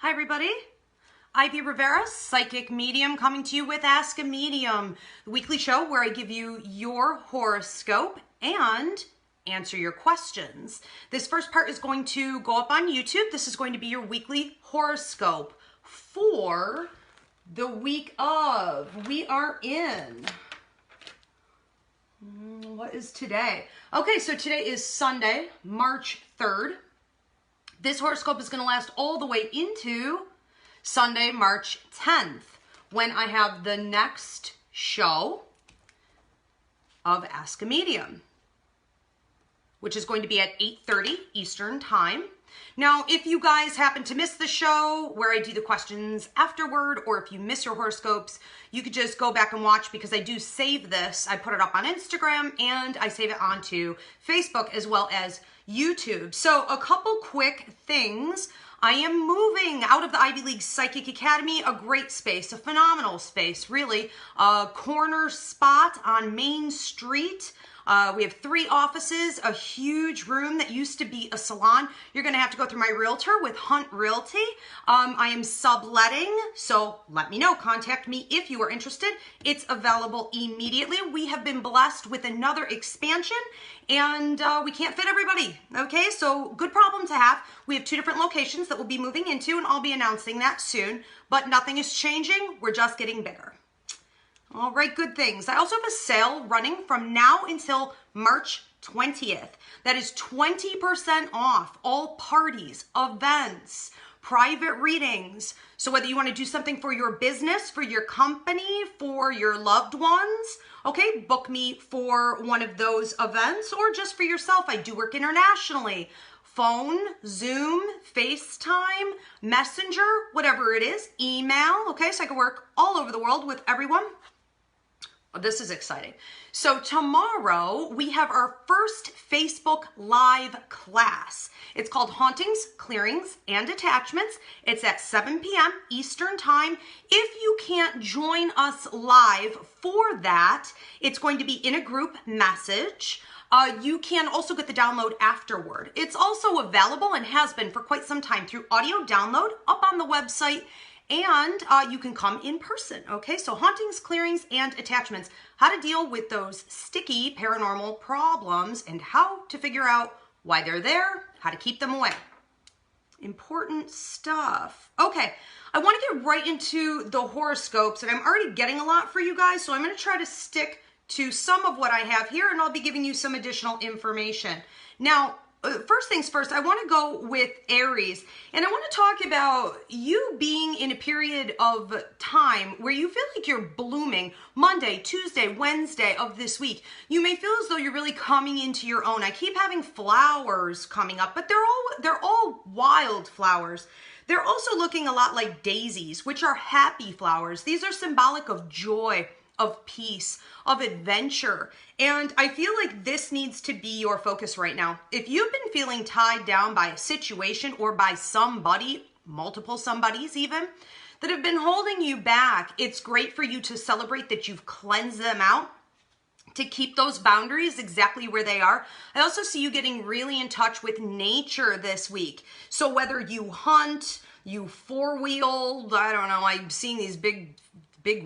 Hi everybody, Ivy Rivera, psychic medium, coming to you with Ask a Medium, the weekly show where I give you your horoscope and answer your questions. This first part is going to go up on YouTube. This is going to be your weekly horoscope for the week of. We are in, what is today? Okay, so today is Sunday, March 3rd. This horoscope is going to last all the way into Sunday, March 10th, when I have the next show of Ask a Medium, which is going to be at 8:30 Eastern Time. Now, if you guys happen to miss the show where I do the questions afterward, or if you miss your horoscopes, you could just go back and watch, because I do save this. I put it up on Instagram and I save it onto Facebook as well as YouTube. So a couple quick things. I am moving out of the Ivy League Psychic Academy, a great space, a phenomenal space, really. A corner spot on Main Street. We have 3 offices, a huge room that used to be a salon. You're going to have to go through my realtor with Hunt Realty. I am subletting, so let me know. Contact me if you are interested. It's available immediately. We have been blessed with another expansion, and we can't fit everybody, okay? So good problem to have. We have 2 different locations that we'll be moving into, and I'll be announcing that soon, but nothing is changing. We're just getting bigger. All right, good things. I also have a sale running from now until March 20th. That is 20% off all parties, events, private readings. So whether you want to do something for your business, for your company, for your loved ones, okay, book me for one of those events, or just for yourself. I do work internationally. Phone, Zoom, FaceTime, Messenger, whatever it is, email, okay? So I can work all over the world with everyone. This is exciting. So tomorrow we have our first Facebook Live class. It's called Hauntings, Clearings, and Attachments. It's at 7 p.m. Eastern Time. If you can't join us live for that, it's going to be in a group message. You can also get the download afterward. It's also available and has been for quite some time through audio download up on the website. And you can come in person, okay? So hauntings, clearings, and attachments. How to deal with those sticky paranormal problems and how to figure out why they're there, how to keep them away. Important stuff. Okay, I want to get right into the horoscopes, and I'm already getting a lot for you guys, so I'm going to try to stick to some of what I have here, and I'll be giving you some additional information. Now, first things first, I want to go with Aries, and I want to talk about you being in a period of time where you feel like you're blooming. Monday, Tuesday, Wednesday of this week, you may feel as though you're really coming into your own. I keep having flowers coming up, but they're all wild flowers. They're also looking a lot like daisies, which are happy flowers. These are symbolic of joy, of peace, of adventure. And I feel like this needs to be your focus right now. If you've been feeling tied down by a situation or by somebody, multiple somebodies even, that have been holding you back, it's great for you to celebrate that you've cleansed them out, to keep those boundaries exactly where they are. I also see you getting really in touch with nature this week. So whether you hunt, you 4-wheel, I don't know, I'm seeing these big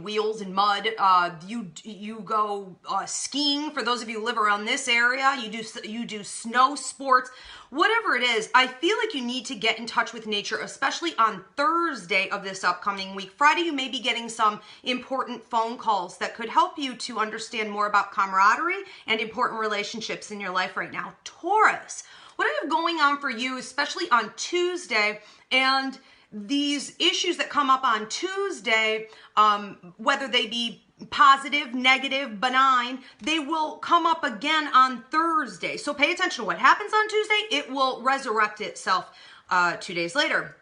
wheels in mud. You go skiing. For those of you who live around this area, you do snow sports. Whatever it is, I feel like you need to get in touch with nature, especially on Thursday of this upcoming week. Friday, you may be getting some important phone calls that could help you to understand more about camaraderie and important relationships in your life right now. Taurus, what I have going on for you, especially on Tuesday, and these issues that come up on Tuesday, whether they be positive, negative, benign, they will come up again on Thursday. So pay attention to what happens on Tuesday. It will resurrect itself 2 days later.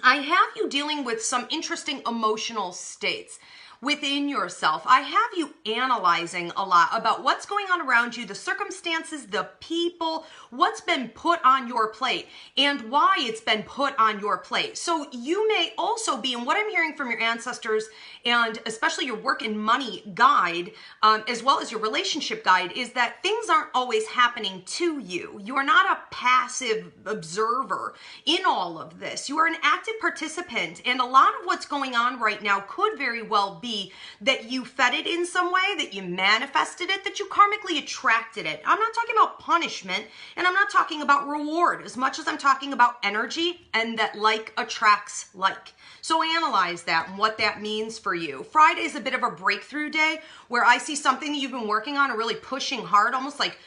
I have you dealing with some interesting emotional states. within yourself. I have you analyzing a lot about what's going on around you, the circumstances, the people, what's been put on your plate, and why it's been put on your plate. So you may also be, and what I'm hearing from your ancestors, and especially your work and money guide, as well as your relationship guide, is that things aren't always happening to you. You are not a passive observer in all of this. You are an active participant, and a lot of what's going on right now could very well be that you fed it in some way, that you manifested it, that you karmically attracted it. I'm not talking about punishment, and I'm not talking about reward as much as I'm talking about energy, and that like attracts like. So analyze that and what that means for you. Friday is a bit of a breakthrough day where I see something that you've been working on and really pushing hard, almost like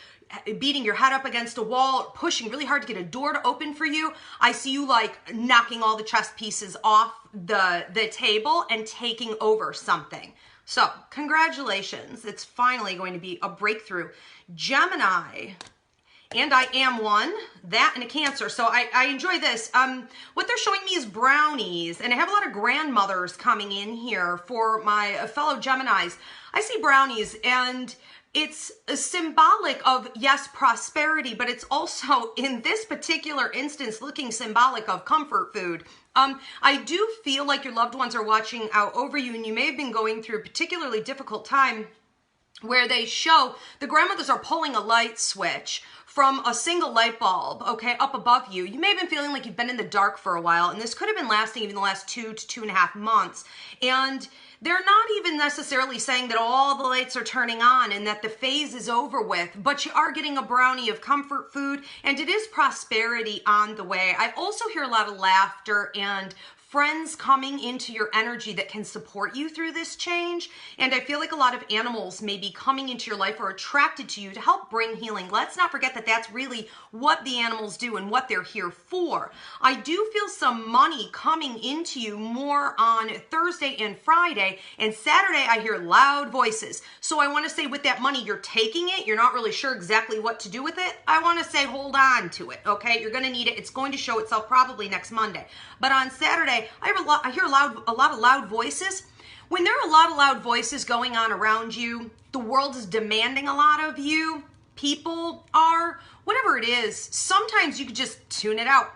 beating your head up against a wall, pushing really hard to get a door to open for you. I see you like knocking all the chess pieces off the table and taking over something. So congratulations. It's finally going to be a breakthrough. Gemini. And I am one, that and a Cancer. So I enjoy this. What they're showing me is brownies. And I have a lot of grandmothers coming in here for my fellow Geminis. I see brownies, and it's symbolic of, yes, prosperity, but it's also, in this particular instance, looking symbolic of comfort food. I do feel like your loved ones are watching out over you, and you may have been going through a particularly difficult time where they show the grandmothers are pulling a light switch from a single light bulb, okay, up above you. You may have been feeling like you've been in the dark for a while, and this could have been lasting even the last 2 to 2.5 months. And they're not even necessarily saying that all the lights are turning on and that the phase is over with, but you are getting a brownie of comfort food, and it is prosperity on the way. I also hear a lot of laughter and friends coming into your energy that can support you through this change. And I feel like a lot of animals may be coming into your life or attracted to you to help bring healing. Let's not forget that that's really what the animals do and what they're here for. I do feel some money coming into you more on Thursday and Friday, and Saturday I hear loud voices. So I want to say, with that money, you're taking it, you're not really sure exactly what to do with it. I want to say hold on to it, okay? You're going to need it. It's going to show itself probably next Monday. But on Saturday, I hear a lot of loud voices. When there are a lot of loud voices going on around you, the world is demanding a lot of you, people are, whatever it is, sometimes you could just tune it out,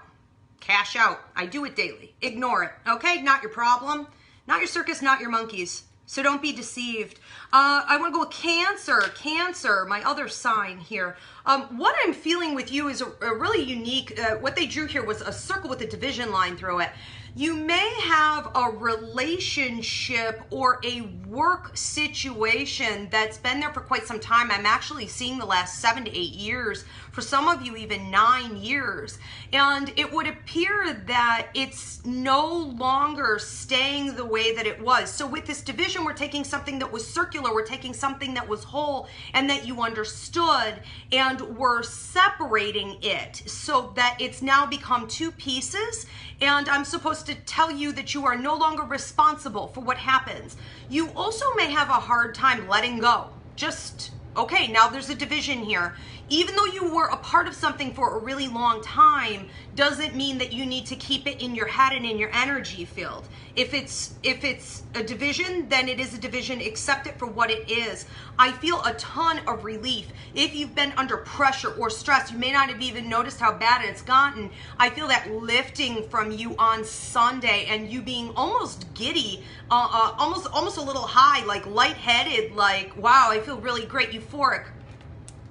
cash out. I do it daily. Ignore it, okay? Not your problem, not your circus, not your monkeys. So don't be deceived. I want to go with Cancer. Cancer, my other sign here. What I'm feeling with you is a really unique, what they drew here was a circle with a division line through it. You may have a relationship or a work situation that's been there for quite some time. I'm actually seeing the last 7 to 8 years, for some of you even 9 years. And it would appear that it's no longer staying the way that it was. So with this division, we're taking something that was circular, we're taking something that was whole and that you understood, and we're separating it so that it's now become 2 pieces. And I'm supposed to tell you that you are no longer responsible for what happens. You also may have a hard time letting go. Just, okay, now there's a division here. Even though you were a part of something for a really long time, doesn't mean that you need to keep it in your head and in your energy field. If it's a division, then it is a division. Accept it for what it is. I feel a ton of relief. If you've been under pressure or stress, you may not have even noticed how bad it's gotten. I feel that lifting from you on Sunday, and you being almost giddy, almost a little high, like lightheaded, like, wow, I feel really great, euphoric.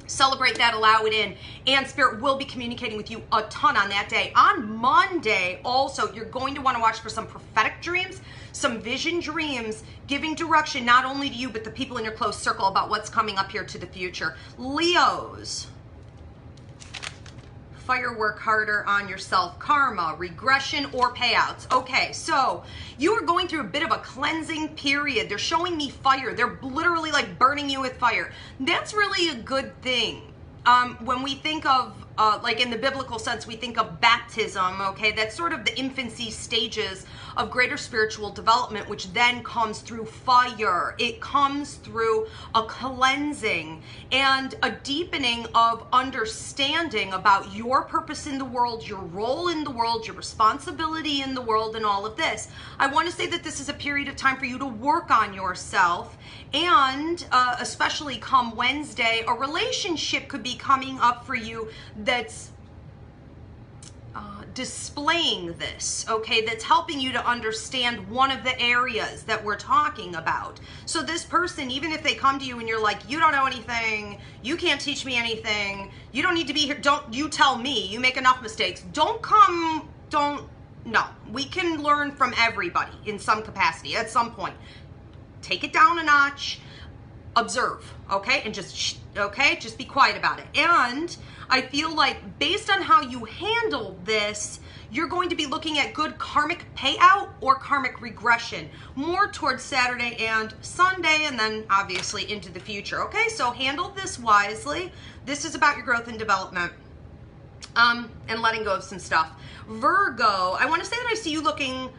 Celebrate that, allow it in, and Spirit will be communicating with you a ton on that day. On Monday, also, you're going to want to watch for some prophetic dreams, some vision dreams, giving direction not only to you, but the people in your close circle about what's coming up here to the future. Leos. Fire, work harder on yourself. Karma, regression, or payouts. Okay, so you are going through a bit of a cleansing period. They're showing me fire. They're literally like burning you with fire. That's really a good thing. When we think of like in the biblical sense, we think of baptism, okay? That's sort of the infancy stages of greater spiritual development, which then comes through fire. It comes through a cleansing and a deepening of understanding about your purpose in the world, your role in the world, your responsibility in the world, and all of this. I want to say that this is a period of time for you to work on yourself, and especially come Wednesday, a relationship could be coming up for you that's displaying this, okay, that's helping you to understand one of the areas that we're talking about. So this person, even if they come to you and you're like, you don't know anything, you can't teach me anything, you don't need to be here, don't you tell me, you make enough mistakes, no, we can learn from everybody in some capacity at some point. Take it down a notch, observe, okay, and just be quiet about it. And I feel like based on how you handle this, you're going to be looking at good karmic payout or karmic regression, more towards Saturday and Sunday, and then obviously into the future. Okay, so handle this wisely. This is about your growth and development, and letting go of some stuff. Virgo, I want to say that I see you looking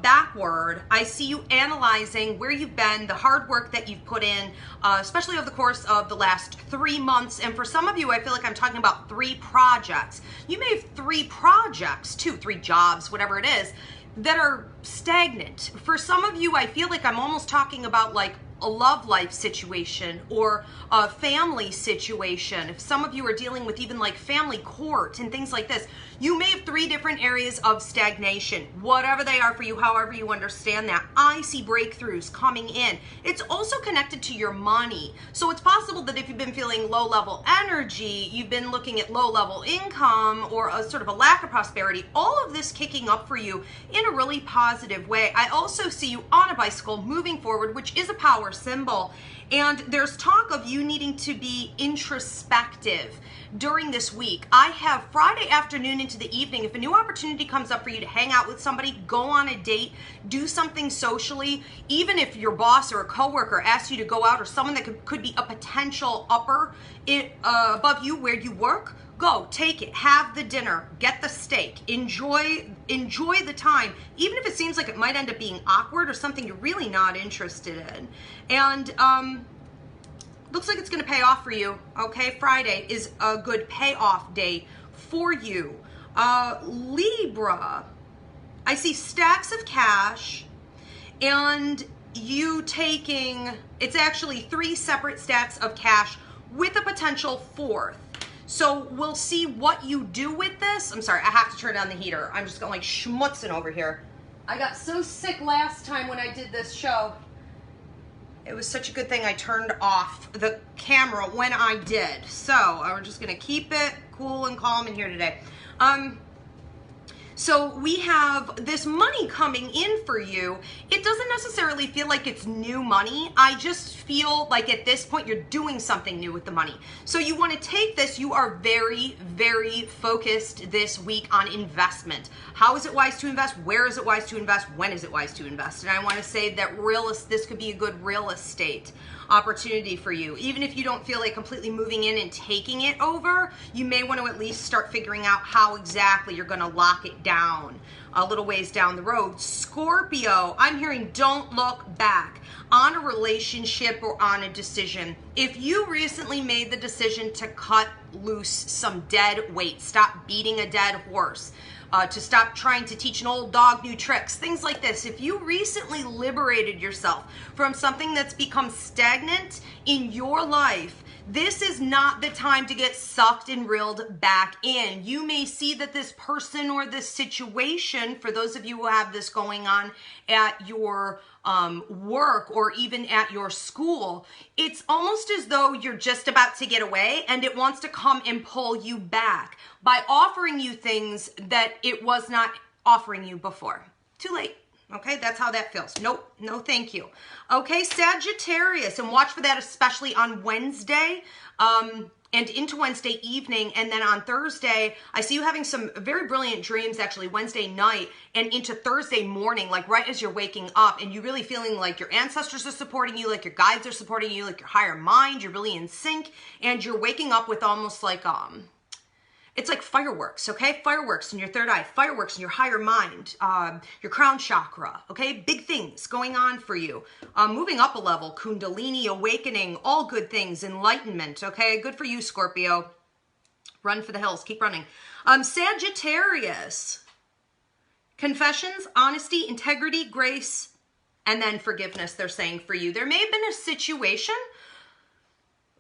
backward. I see you analyzing where you've been, the hard work that you've put in, especially over the course of the last 3 months. And for some of you, I feel like I'm talking about 3 projects. You may have 3 projects, 2, 3 jobs, whatever it is, that are stagnant. For some of you, I feel like I'm almost talking about like a love life situation or a family situation. If some of you are dealing with even like family court and things like this, you may have 3 different areas of stagnation, whatever they are for you, however you understand that. I see breakthroughs coming in. It's also connected to your money. So it's possible that if you've been feeling low level energy, you've been looking at low level income or a sort of a lack of prosperity, all of this kicking up for you in a really positive way. I also see you on a bicycle moving forward, which is a power symbol. And there's talk of you needing to be introspective during this week. I have Friday afternoon into the evening. If a new opportunity comes up for you to hang out with somebody, go on a date, do something socially, even if your boss or a coworker asks you to go out, or someone that could be a potential upper above you where you work, go, take it, have the dinner, get the steak, enjoy the time, even if it seems like it might end up being awkward or something you're really not interested in. And looks like it's going to pay off for you. Okay, Friday is a good payoff day for you. Libra, I see stacks of cash and you taking, it's actually 3 separate stacks of cash with a potential 4th. So we'll see what you do with this. I'm sorry, I have to turn down the heater. I'm just going like schmutzing over here. I got so sick last time when I did this show. It was such a good thing I turned off the camera when I did. So we're just gonna keep it cool and calm in here today. So we have this money coming in for you. It doesn't necessarily feel like it's new money. I just feel like at this point you're doing something new with the money. So you want to take this, you are very, very focused this week on investment. How is it wise to invest? Where is it wise to invest? When is it wise to invest? And I want to say that this could be a good real estate opportunity for you. Even if you don't feel like completely moving in and taking it over, you may want to at least start figuring out how exactly you're going to lock it down a little ways down the road. Scorpio, I'm hearing don't look back on a relationship or on a decision. If you recently made the decision to cut loose some dead weight, stop beating a dead horse, to stop trying to teach an old dog new tricks, things like this. If you recently liberated yourself from something that's become stagnant in your life, this is not the time to get sucked and reeled back in. You may see that this person or this situation, for those of you who have this going on at your work or even at your school, it's almost as though you're just about to get away and it wants to come and pull you back by offering you things that it was not offering you before. Too late. Okay, that's how that feels. Nope, no thank you. Okay, Sagittarius, and watch for that especially on Wednesday and into Wednesday evening. And then on Thursday, I see you having some very brilliant dreams actually Wednesday night and into Thursday morning, like right as you're waking up, and you really feeling like your ancestors are supporting you, like your guides are supporting you, like your higher mind, you're really in sync, and you're waking up with almost like it's like fireworks, okay? Fireworks in your third eye, fireworks in your higher mind, your crown chakra, okay? Big things going on for you. Moving up a level, Kundalini, awakening, all good things, enlightenment, okay? Good for you, Scorpio. Run for the hills, keep running. Sagittarius, confessions, honesty, integrity, grace, and then forgiveness, they're saying for you. There may have been a situation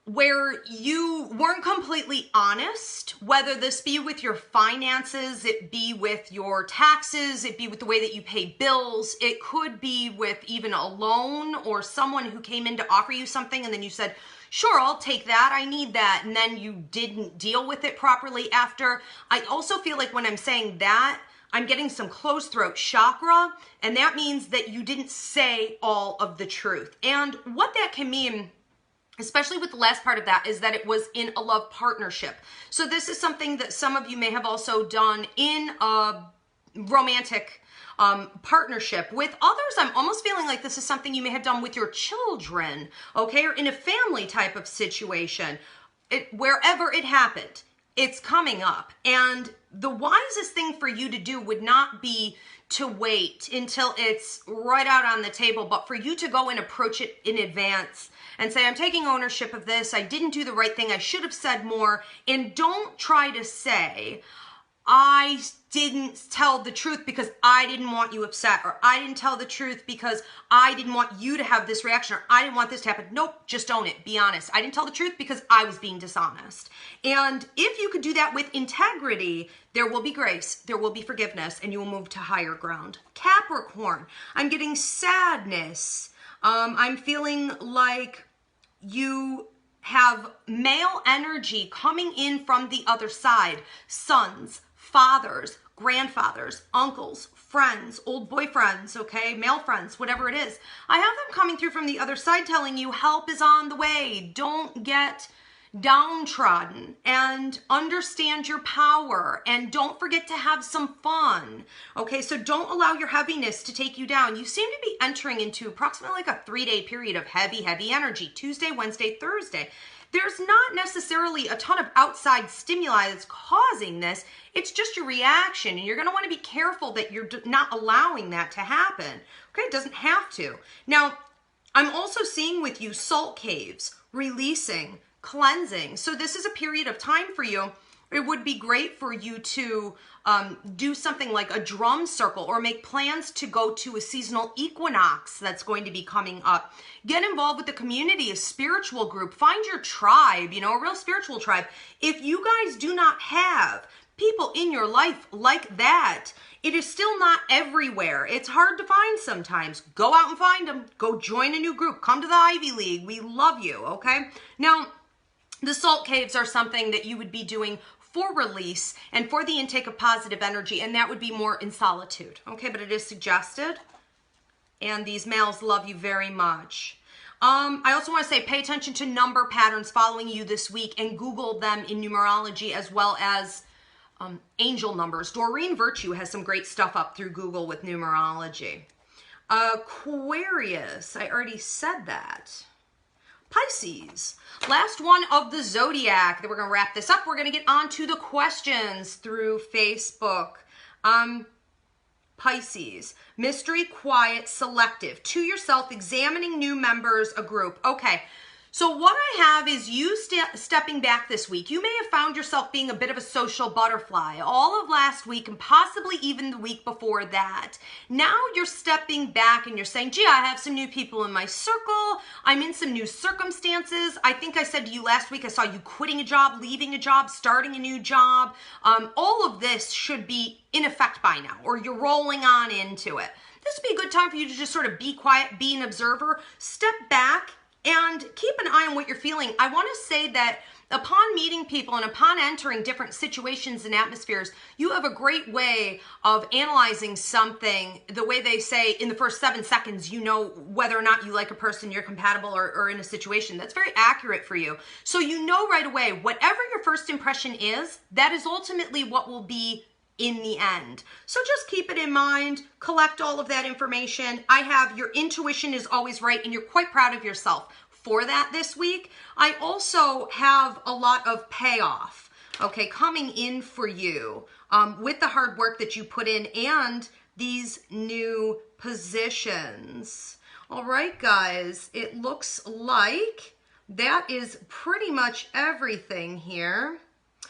where you weren't completely honest, whether this be with your finances, it be with your taxes, it be with the way that you pay bills, it could be with even a loan or someone who came in to offer you something and then you said, sure, I'll take that, I need that, and then you didn't deal with it properly after. I also feel like when I'm saying that, I'm getting some closed throat chakra, and that means that you didn't say all of the truth. And what that can mean, especially with the last part of that, is that it was in a love partnership. So this is something that some of you may have also done in a romantic partnership. With others, I'm almost feeling like this is something you may have done with your children, okay, or in a family type of situation. Wherever it happened, it's coming up. And the wisest thing for you to do would not be to wait until it's right out on the table, but for you to go and approach it in advance and say, I'm taking ownership of this. I didn't do the right thing. I should have said more. And don't try to say, I didn't tell the truth because I didn't want you upset, or I didn't tell the truth because I didn't want you to have this reaction, or I didn't want this to happen. Nope, just own it. Be honest. I didn't tell the truth because I was being dishonest. And if you could do that with integrity, there will be grace, there will be forgiveness, and you will move to higher ground. Capricorn, I'm getting sadness. I'm feeling like you have male energy coming in from the other side. Sons, fathers, grandfathers, uncles, friends, old boyfriends, okay, male friends, whatever it is. I have them coming through from the other side telling you help is on the way. Don't get downtrodden, and understand your power, and don't forget to have some fun. Okay, so don't allow your heaviness to take you down. You seem to be entering into approximately like a 3-day period of heavy energy. Tuesday, Wednesday, Thursday. There's not necessarily a ton of outside stimuli that's causing this. It's just your reaction, and you're going to want to be careful that you're not allowing that to happen. Okay, it doesn't have to. Now, I'm also seeing with you salt caves, releasing, cleansing. So this is a period of time for you. It would be great for you to do something like a drum circle, or make plans to go to a seasonal equinox that's going to be coming up. Get involved with the community, a spiritual group. Find your tribe, you know, a real spiritual tribe. If you guys do not have people in your life like that, it is still not everywhere. It's hard to find sometimes. Go out and find them. Go join a new group. Come to the Ivy League. We love you, okay? Now, the salt caves are something that you would be doing for release and for the intake of positive energy, and that would be more in solitude, okay? But it is suggested, and these males love you very much. I also want to say pay attention to number patterns following you this week, and Google them in numerology as well as angel numbers. Doreen Virtue has some great stuff up through Google with numerology. Aquarius, I already said that. Pisces, last one of the zodiac. Then we're going to wrap this up. We're going to get on to the questions through Facebook. Pisces, mystery, quiet, selective, to yourself, examining new members, a group. Okay, so what I have is you stepping back this week. You may have found yourself being a bit of a social butterfly all of last week and possibly even the week before that. Now you're stepping back and you're saying, gee, I have some new people in my circle. I'm in some new circumstances. I think I said to you last week, I saw you quitting a job, leaving a job, starting a new job. All of this should be in effect by now, or you're rolling on into it. This would be a good time for you to just sort of be quiet, be an observer, step back, and keep an eye on what you're feeling. I want to say that upon meeting people and upon entering different situations and atmospheres, you have a great way of analyzing something. The way they say in the first 7 seconds, you know whether or not you like a person, you're compatible, or in a situation. That's very accurate for you. So you know right away, whatever your first impression is, that is ultimately what will be in the end. So just keep it in mind, collect all of that information. I have your intuition is always right, and you're quite proud of yourself for that this week. I also have a lot of payoff. okay, coming in for you with the hard work that you put in and these new positions. All right, guys, it looks like that is pretty much everything here.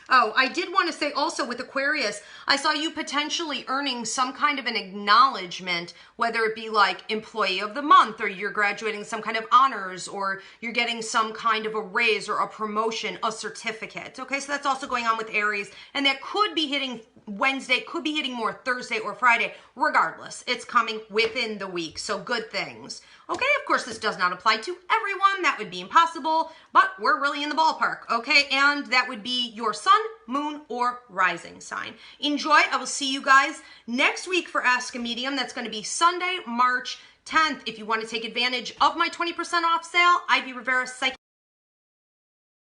Oh, I did want to say also with Aquarius, I saw you potentially earning some kind of an acknowledgement, whether it be like employee of the month, or you're graduating some kind of honors, or you're getting some kind of a raise or a promotion, a certificate. Okay, so that's also going on with Aries, and that could be hitting Wednesday, could be hitting more Thursday or Friday. Regardless, it's coming within the week, so good things. Okay, of course, this does not apply to everyone. That would be impossible, but we're really in the ballpark, okay? And that would be your sun, moon, or rising sign. Enjoy. I will see you guys next week for Ask a Medium. That's going to be Sunday, March 10th. If you want to take advantage of my 20% off sale, Ivy Rivera Psychic